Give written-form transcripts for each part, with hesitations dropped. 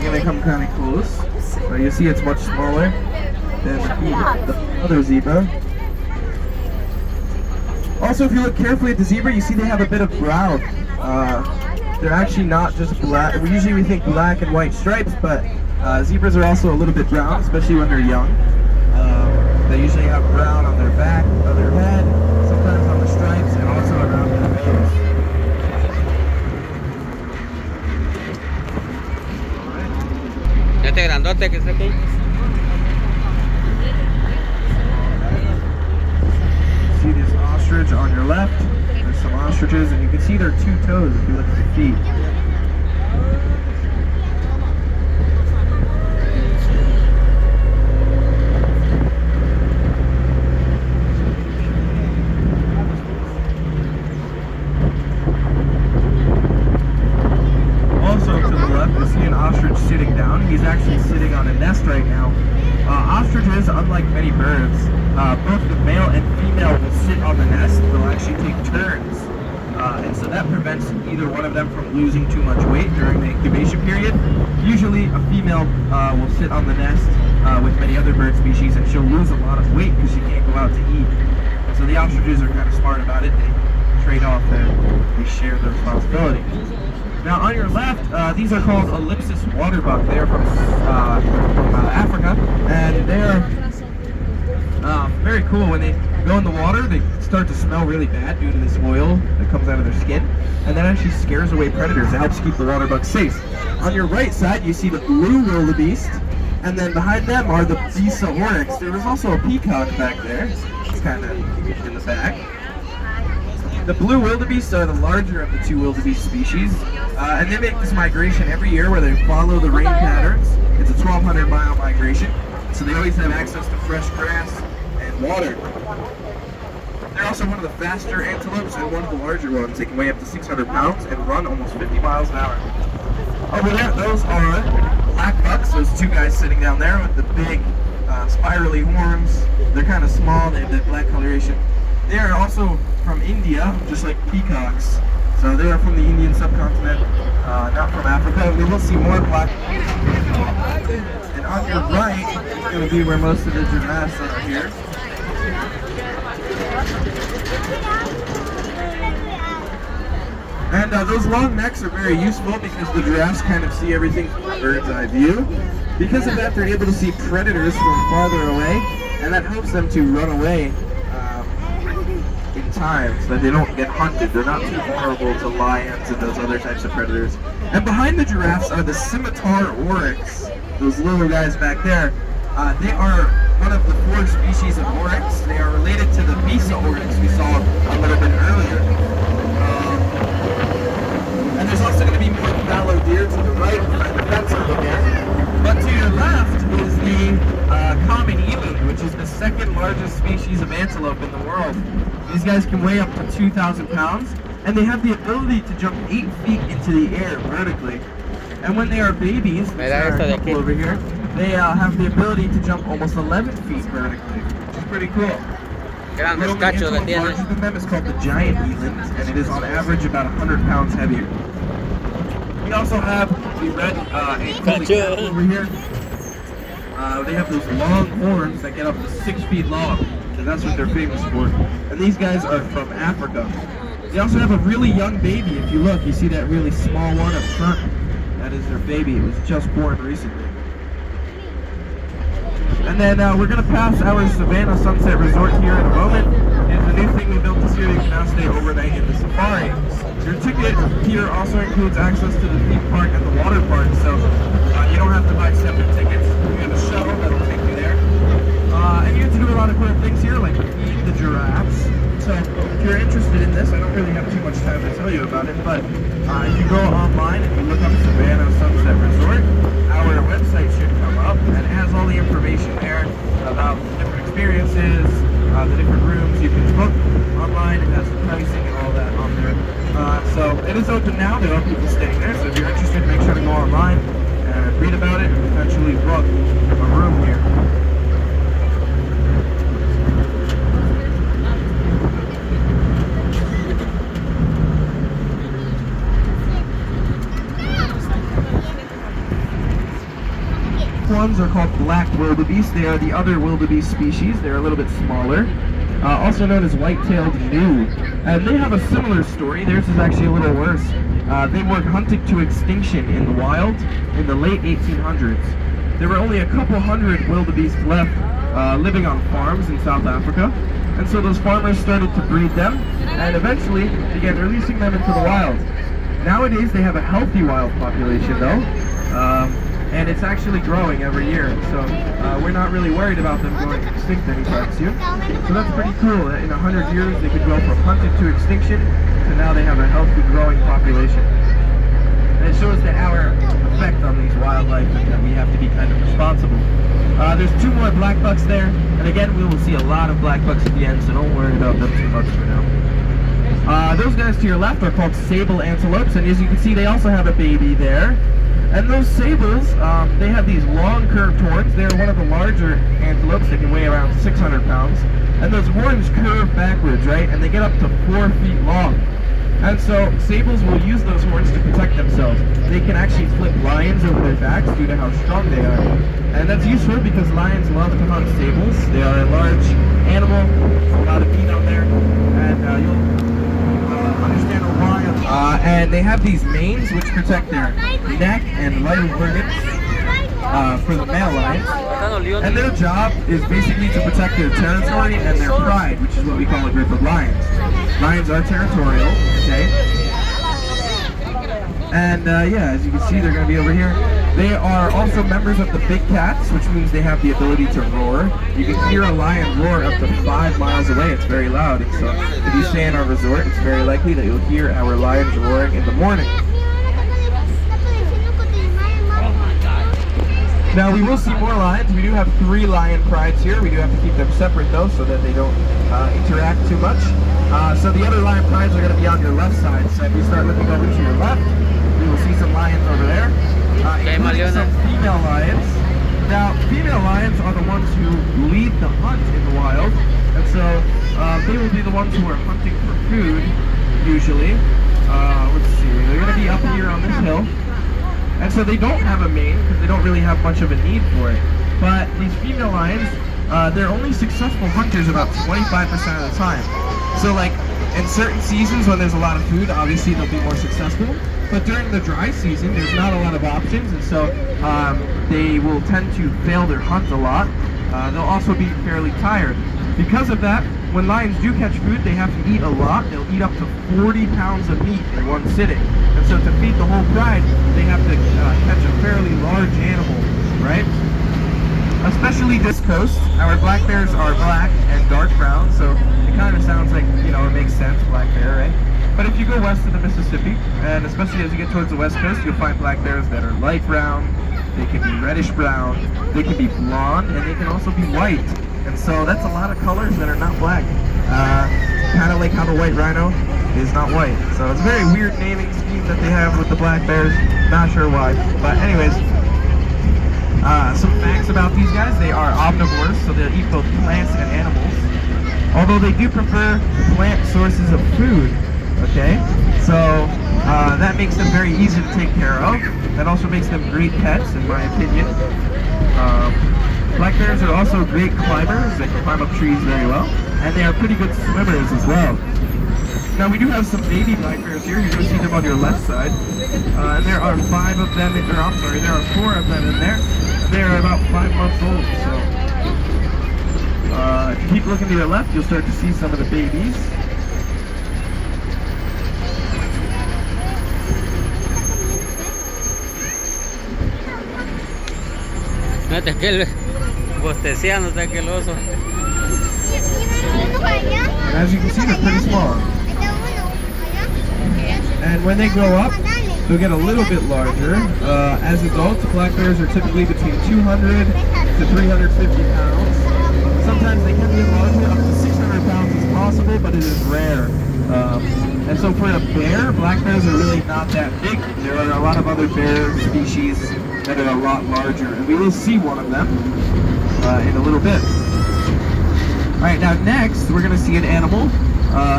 gonna come kind of close. You see it's much smaller than the other zebra. Also, if you look carefully at the zebra, you see they have a bit of brown. They're actually not just black. Usually we think black and white stripes, but zebras are also a little bit brown, especially when they're young. They usually have brown on their back, on their head, sometimes on the stripes, and also around their nose. Este grandote que está aquí. See this ostrich on your left? There's some ostriches, and you can see their two toes if you look at the feet. Also to the left, you see an ostrich sitting down. He's actually sitting on a nest right now. Ostriches, unlike many birds, both the male and female will sit on the nest. They'll actually take turns. And so that prevents either one of them from losing too much weight during the incubation period. Usually a female will sit on the nest with many other bird species, and she'll lose a lot of weight because she can't go out to eat. And so the ostriches are kind of smart about it. They trade off they share the responsibility. Now on your left, these are called ellipsis waterbuck. They're from Africa, and they're very cool. When they go in the water, they start to smell really bad due to this oil that comes out of their skin, and that actually scares away predators. It helps keep the waterbuck safe. On your right side, you see the blue wildebeest, and then behind them are the Bisa oryx. There was also a peacock back there. It's kind of in the back. The blue wildebeest are the larger of the two wildebeest species, and they make this migration every year where they follow the rain patterns. It's a 1,200-mile migration, so they always have access to fresh grass and water. They're also one of the faster antelopes and one of the larger ones. They can weigh up to 600 pounds and run almost 50 miles an hour. Over there, those are black bucks, those two guys sitting down there with the big spirally horns. They're kind of small, they have that black coloration. They are also from India, just like peacocks. So they are from the Indian subcontinent, not from Africa. We will see more black. And on your right is going to be where most of the giraffes are here. And those long necks are very useful because the giraffes kind of see everything from a bird's eye view. Because of that, they're able to see predators from farther away, and that helps them to run away in time so that they don't get hunted. They're not too vulnerable to lions and those other types of predators. And behind the giraffes are the scimitar oryx, those little guys back there. They are one of the 4 species of oryx. They are related to the Bisa oryx we saw a little bit earlier. And there's also going to be more fallow deer to the right behind the fence over there. But to your left is the common emu, which is the second largest species of antelope in the world. These guys can weigh up to 2,000 pounds, and they have the ability to jump 8 feet into the air vertically. And when they are babies, over here, they have the ability to jump almost 11 feet vertically, which is pretty cool. The only antelope larger than them is called the giant eland, and it is on average about 100 pounds heavier. We also have the red Angolan cat over here. They have those long horns that get up to 6 feet long, and that's what they're famous for. And these guys are from Africa. They also have a really young baby. If you look, you see that really small one up front. That is their baby. It was just born recently. And then we're going to pass our Savannah Sunset Resort here in a moment. It's a new thing we built this year. You can now stay overnight in the safari. Your ticket here also includes access to the theme park and the water park, so you don't have to buy separate tickets. We have a shuttle that'll take you there. And you have to do a lot of cool things here, like feed the giraffes. So if you're interested in this, I don't really have too much time to tell you about it, but if you go online and you look up Savannah Sunset Resort, our website should come up, and it has all the information there about the different experiences, the different rooms you can book online. It has the pricing and all that on there. So it is open now. There are people staying there, so if you're interested, make sure to go online. ones are called black wildebeest. They are the other wildebeest species. They're a little bit smaller, also known as white-tailed gnu. And they have a similar story. Theirs is actually a little worse. They were hunted to extinction in the wild in the late 1800s. There were only a couple hundred wildebeest left living on farms in South Africa. And so those farmers started to breed them and eventually began releasing them into the wild. Nowadays they have a healthy wild population though, and it's actually growing every year. So we're not really worried about them going extinct anytime soon. So that's pretty cool. In 100 years they could go from hunted to extinction to now they have a healthy growing population. And it shows that our effect on these wildlife and that we have to be kind of responsible. There's 2 more black bucks there, and again we will see a lot of black bucks at the end, so don't worry about them too much for now. Those guys to your left are called sable antelopes, and as you can see they also have a baby there. And those sables, they have these long curved horns. They're one of the larger antelopes. They can weigh around 600 pounds. And those horns curve backwards, right? And they get up to 4 feet long. And so sables will use those horns to protect themselves. They can actually flip lions over their backs due to how strong they are. And that's useful because lions love to hunt sables. They are a large animal. There's a lot of meat out there. And you'll understand why. And they have these manes which protect their neck and vital organs for the male lions. And their job is basically to protect their territory and their pride, which is what we call a group of lions. Lions are territorial, okay? And yeah, as you can see, they're going to be over here. They are also members of the big cats, which means they have the ability to roar. You can hear a lion roar up to 5 miles away. It's very loud. And so if you stay in our resort, it's very likely that you'll hear our lions roaring in the morning. Now we will see more lions. We do have 3 lion prides here. We do have to keep them separate though so that they don't interact too much. So the other lion prides are going to be on your left side. So if you start looking over to your left, we will see some lions over there. Including some female lions. Now female lions are the ones who lead the hunt in the wild. And so they will be the ones who are hunting for food usually. Let's see, they're going to be up here on this hill. And so they don't have a mane because they don't really have much of a need for it. But these female lions, they're only successful hunters about 25% of the time. So like in certain seasons when there's a lot of food, obviously they'll be more successful. But during the dry season, there's not a lot of options, and so they will tend to fail their hunt a lot. They'll also be fairly tired. Because of that, when lions do catch food, they have to eat a lot. They'll eat up to 40 pounds of meat in one sitting. And so to feed the whole pride, they have to catch a fairly large animal, right? Especially this coast, our black bears are black and dark brown, so it kind of sounds like, you know, it makes sense, black bear, right? But if you go west of the Mississippi, and especially as you get towards the west coast, you'll find black bears that are light brown, they can be reddish brown, they can be blonde, and they can also be white. And so that's a lot of colors that are not black. Kind of like how the white rhino is not white. So it's a very weird naming scheme that they have with the black bears. Not sure why. But anyways, some facts about these guys. They are omnivores, so they'll eat both plants and animals. Although they do prefer plant sources of food. Okay? So that makes them very easy to take care of. That also makes them great pets, in my opinion. Black bears are also great climbers. They can climb up trees very well. And they are pretty good swimmers as well. Now we do have some baby black bears here. You're going to see them on your left side. And there are 5 of them, there are 4 of them in there. They are about 5 months old. So if you keep looking to your left, you'll start to see some of the babies. Fíjate aquel bosteciándote aquel oso. As you can see, they're pretty small. And when they grow up, they'll get a little bit larger. As adults, black bears are typically between 200 to 350 pounds. Sometimes they can get larger, up to 600 pounds is possible, but it is rare. And so for a bear, black bears are really not that big. There are a lot of other bear species that are a lot larger, and we will see one of them in a little bit. Alright, now next we're going to see an animal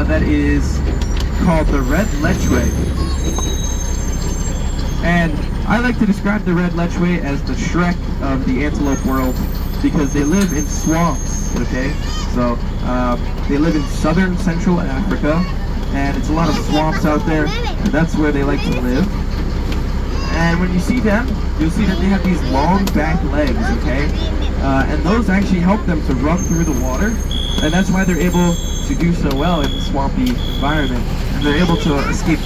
that is called the red lechwe. And I like to describe the red lechwe as the Shrek of the antelope world because they live in swamps, okay? So, they live in southern Central Africa, and it's a lot of swamps out there, and that's where they like to live. And when you see them, you'll see that they have these long back legs, okay? And those actually help them to run through the water, and that's why they're able to do so well in the swampy environment, and they're able to escape